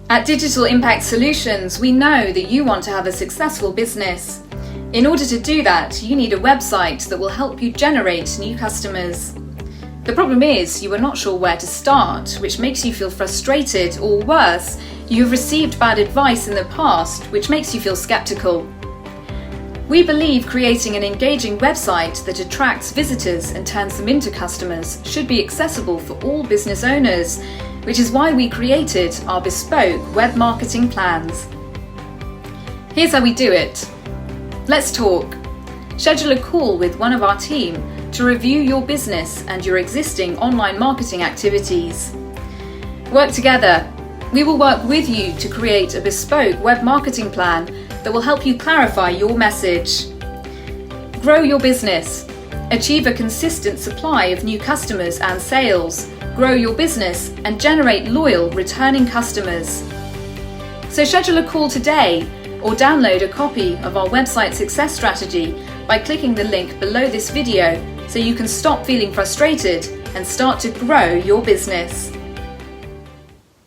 At Digital Impact Solutions, we know that you want to have a successful business. In order to do that, you need a website that will help you generate new customers. The problem is you are not sure where to start, which makes you feel frustrated, or worse, you have received bad advice in the past, which makes you feel skeptical. We believe creating an engaging website that attracts visitors and turns them into customers should be accessible for all business owners, which is why we created our bespoke web marketing plans. Here's how we do it. Let's talk. Schedule a call with one of our team to review your business and your existing online marketing activities. Work together. We will work with you to create a bespoke web marketing plan that will help you clarify your message. Grow your business. Achieve a consistent supply of new customers and sales. Grow your business and generate loyal, returning customers. So schedule a call today or download a copy of our website success strategy by clicking the link below this video so you can stop feeling frustrated and start to grow your business.